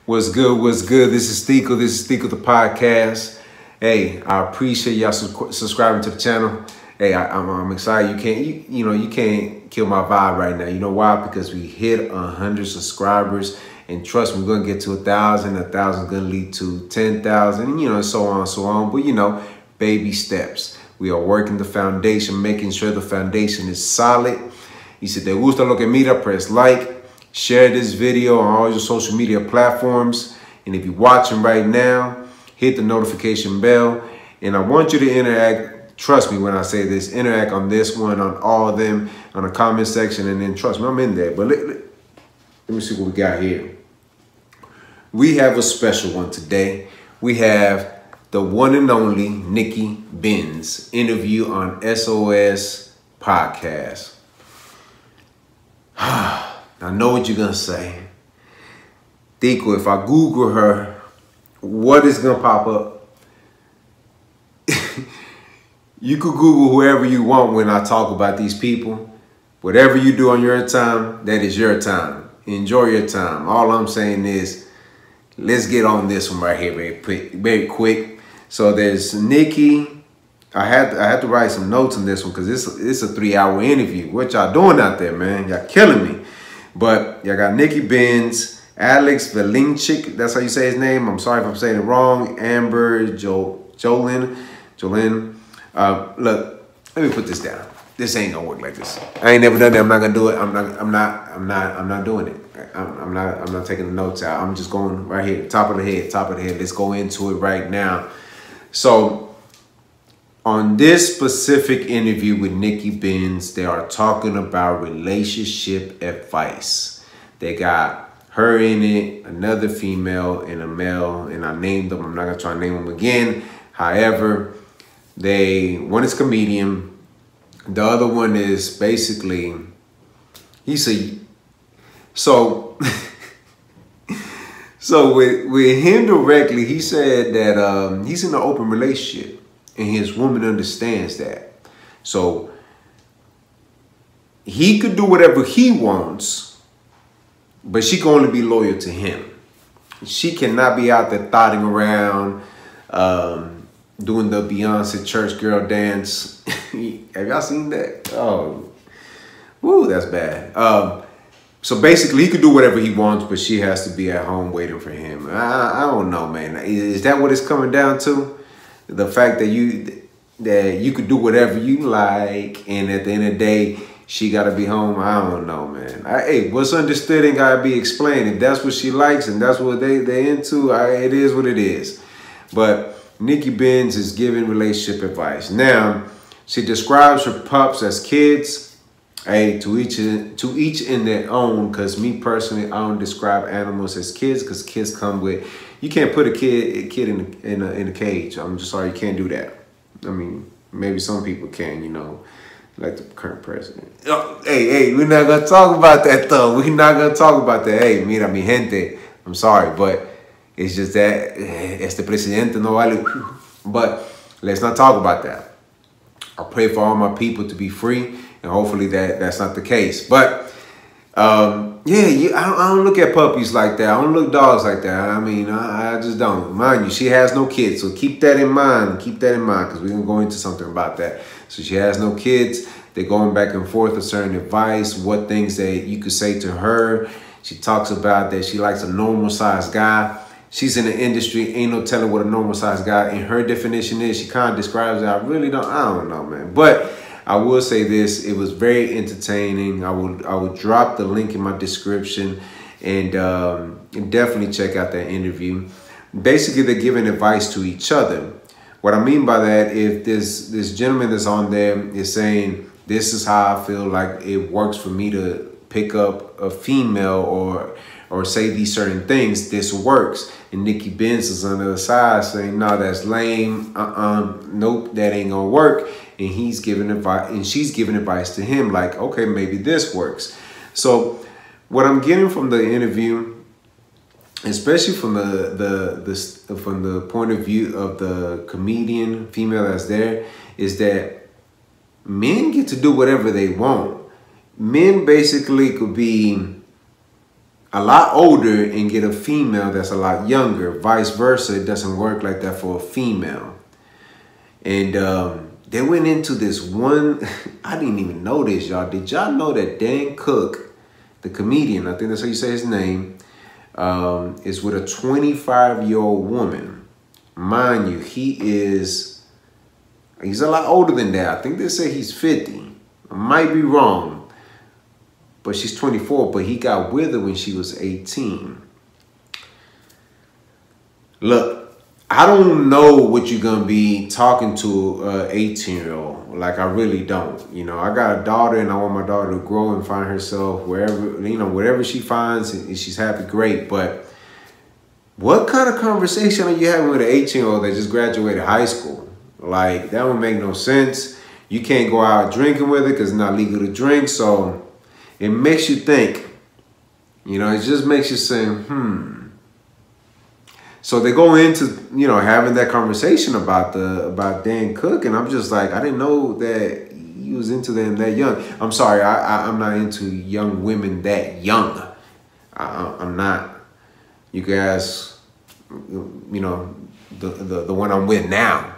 What's good? What's good? This is Thiko. This is Thiko the podcast. Hey, I appreciate y'all subscribing to the channel. Hey, I'm excited. You can't kill my vibe right now. You know why? Because we hit 100 subscribers, and trust me, we're gonna get to 1,000. 1,000 is gonna lead to 10,000, and so on and so on. But baby steps. We are working the foundation, making sure the foundation is solid. Y si te gusta lo que mira, press like. Share this video on all your social media platforms. And if you're watching right now, hit the notification bell. And I want you to interact. Trust me when I say this. Interact on this one, on all of them, on the comment section. And then trust me, I'm in there. But let me see what we got here. We have a special one today. We have the one and only Nikki Benz interview on SOS podcast. I know what you're going to say. Thiko, if I Google her, what is going to pop up? You could Google whoever you want when I talk about these people. Whatever you do on your time, that is your time. Enjoy your time. All I'm saying is, let's get on this one right here very quick. So there's Nikki. I had to write some notes on this one because it's a 3-hour interview. What y'all doing out there, man? Y'all killing me. But y'all got Nikki Benz, Alex Velinchik, that's how you say his name. I'm sorry if I'm saying it wrong. Amber, Jolyn. Look, let me put this down. This ain't gonna work like this. I ain't never done that. I'm not gonna do it. I'm not doing it. I'm not taking the notes out. I'm just going right here, top of the head. Let's go into it right now. So on this specific interview with Nikki Benz, they are talking about relationship advice. They got her in it, another female and a male, and I named them. I'm not gonna try to name them again. However, one is comedian, the other one is basically, so with him directly, he said that he's in an open relationship. And his woman understands that. So he could do whatever he wants, but she can only be loyal to him. She cannot be out there thotting around, doing the Beyonce church girl dance. Have y'all seen that? Oh, woo, that's bad. So basically, he could do whatever he wants, but she has to be at home waiting for him. I don't know, man. Is that what it's coming down to? The fact that you could do whatever you like, and at the end of the day, she got to be home. I don't know, man. Hey, what's understood ain't got to be explained. If that's what she likes and that's what they into, it is what it is. But Nikki Benz is giving relationship advice. Now, she describes her pups as kids. Hey, to each in their own. Because me personally, I don't describe animals as kids because kids come with. You can't put a kid in a cage. I'm just sorry, you can't do that. I mean, maybe some people can, like the current president. Oh, hey, we're not gonna talk about that though. We're not gonna talk about that. Hey, mira mi gente. I'm sorry, but it's just that este presidente no vale. But let's not talk about that. I pray for all my people to be free, and hopefully that's not the case. But I don't look at puppies like that. I don't look at dogs like that. I mean, I just don't. Mind you, she has no kids. So keep that in mind. Keep that in mind because we're going to go into something about that. So she has no kids. They're going back and forth with certain advice, what things that you could say to her. She talks about that she likes a normal-sized guy. She's in the industry. Ain't no telling what a normal-sized guy in her definition is. She kind of describes it. I don't know, man. But I will say this, it was very entertaining. I would drop the link in my description and definitely check out that interview. Basically, they're giving advice to each other. What I mean by that, if this gentleman that's on there is saying, this is how I feel like it works for me to pick up a female or say these certain things, this works. And Nikki Benz is on the other side saying, no, that's lame. Nope, that ain't gonna work. And he's giving advice, and she's giving advice to him, like, okay, maybe this works. So, what I'm getting from the interview, especially from the point of view of the comedian female that's there, is that men get to do whatever they want. Men basically could be a lot older and get a female that's a lot younger. Vice versa, it doesn't work like that for a female. And they went into this one, I didn't even know this, y'all. Did y'all know that Dan Cook, the comedian, I think that's how you say his name, is with a 25-year-old woman. Mind you, he's a lot older than that. I think they say he's 50. I might be wrong. But she's 24, but he got with her when she was 18. Look, I don't know what you're going to be talking to an 18-year-old. Like, I really don't. You know, I got a daughter, and I want my daughter to grow and find herself wherever, you know, whatever she finds, and she's happy, great. But what kind of conversation are you having with an 18-year-old that just graduated high school? Like, that would make no sense. You can't go out drinking with her because it's not legal to drink, so it makes you think, you know, it just makes you say, So they go into, you know, having that conversation about Dan Cook, and I'm just like, I didn't know that he was into them that young. I'm sorry, I'm not into young women that young. I'm not. You guys, you know, the one I'm with now.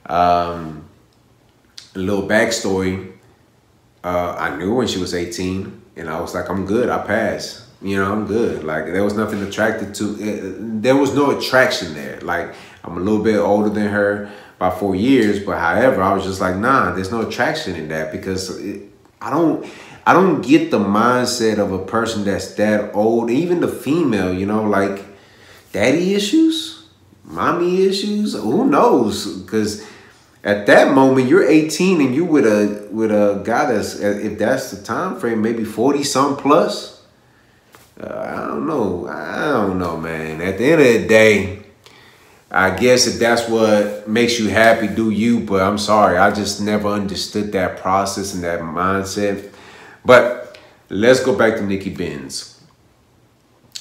A little backstory. I knew when she was 18, and I was like, I'm good. I passed. You know, I'm good. Like, there was nothing attracted to. There was no attraction there. Like, I'm a little bit older than her by 4 years, but however, I was just like, nah, there's no attraction in that because I don't get the mindset of a person that's that old, even the female. You know, like daddy issues, mommy issues. Who knows? Because at that moment, you're 18 and you with a guy that's, if that's the time frame, maybe 40 something plus. I don't know, man. At the end of the day, I guess if that's what makes you happy, do you. But I'm sorry, I just never understood that process and that mindset. But let's go back to Nikki Benz.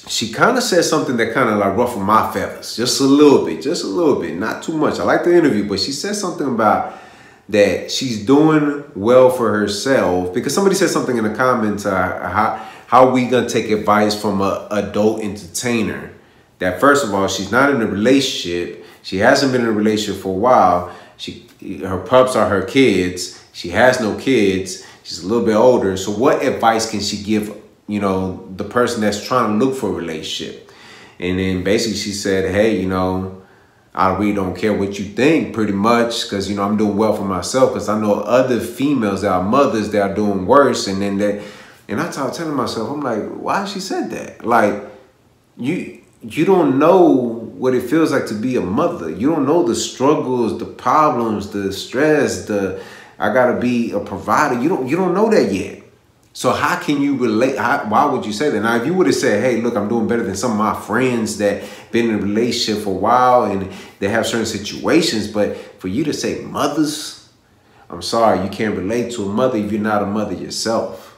She kind of said something that kind of like ruffled my feathers. Just a little bit, not too much. I like the interview, but she said something about that she's doing well for herself. Because somebody said something in the comments, how we gonna take advice from an adult entertainer? That first of all, she's not in a relationship. She hasn't been in a relationship for a while. Her pups are her kids. She has no kids. She's a little bit older. So what advice can she give, you know, the person that's trying to look for a relationship? And then basically she said, hey, you know, I really don't care what you think, pretty much, because, you know, I'm doing well for myself, because I know other females that are mothers that are doing worse. And then and I started telling myself, I'm like, why she said that? Like, you don't know what it feels like to be a mother. You don't know the struggles, the problems, the stress, I gotta be a provider. You don't know that yet. So how can you relate? Why would you say that? Now, if you would have said, hey, look, I'm doing better than some of my friends that been in a relationship for a while and they have certain situations, but for you to say mothers, I'm sorry, you can't relate to a mother if you're not a mother yourself.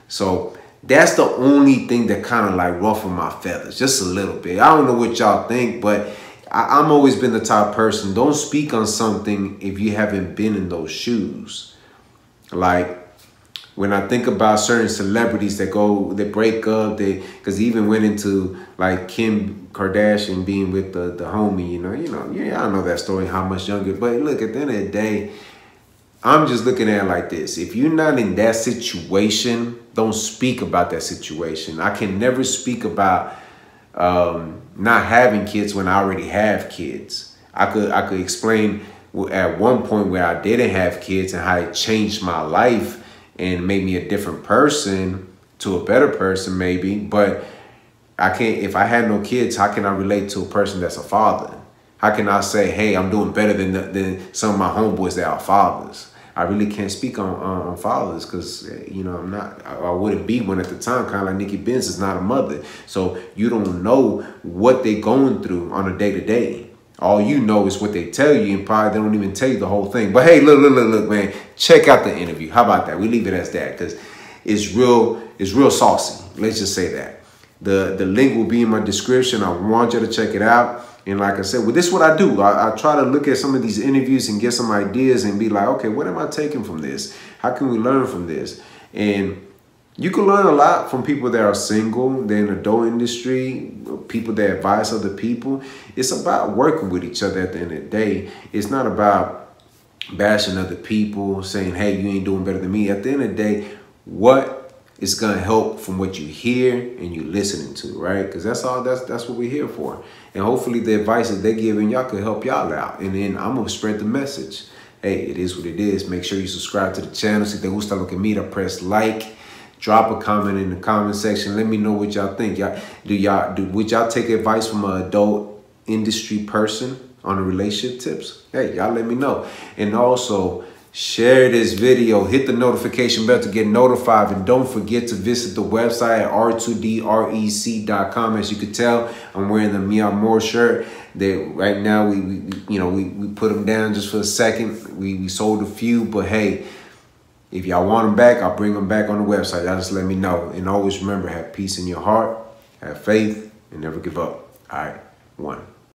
So that's the only thing that kind of like ruffled my feathers, just a little bit. I don't know what y'all think, but I'm always been the type of person, don't speak on something if you haven't been in those shoes. Like, when I think about certain celebrities that break up, because they even went into like Kim Kardashian being with the homie, you know, yeah, I know that story, how much younger. But look, at the end of the day, I'm just looking at it like this. If you're not in that situation, don't speak about that situation. I can never speak about not having kids when I already have kids. I could explain at one point where I didn't have kids and how it changed my life and made me a different person to a better person maybe. But I can't, if I had no kids, how can I relate to a person that's a father? How can I say, hey, I'm doing better than some of my homeboys that are fathers? I really can't speak on fathers because, you know, I wouldn't be one at the time, kind of like Nikki Benz is not a mother. So you don't know what they're going through on a day-to-day. All you know is what they tell you, and probably they don't even tell you the whole thing. But hey, look, man, check out the interview. How about that? We leave it as that because it's real saucy. Let's just say that. The link will be in my description. I want you to check it out. And like I said, well, this is what I do. I try to look at some of these interviews and get some ideas and be like, okay, what am I taking from this? How can we learn from this? And You can learn a lot from people that are single, they're in the adult industry, people that advise other people. It's about working with each other at the end of the day. It's not about bashing other people, saying, hey, you ain't doing better than me. At the end of the day, what is going to help from what you hear and you listening to, right? Because that's what we're here for. And hopefully the advice that they're giving y'all could help y'all out. And then I'm going to spread the message. Hey, it is what it is. Make sure you subscribe to the channel. Si te gusta lo que mira, press like. Drop a comment in the comment section. Let me know what y'all think. Would y'all take advice from an adult industry person on the relationship tips? Hey, y'all let me know. And also, share this video. Hit the notification bell to get notified. And don't forget to visit the website at r2drec.com. As you can tell, I'm wearing the Mi Amor shirt. That right now we put them down just for a second. We sold a few, but hey, if y'all want them back, I'll bring them back on the website. Y'all just let me know. And always remember, have peace in your heart, have faith, and never give up. All right, 1.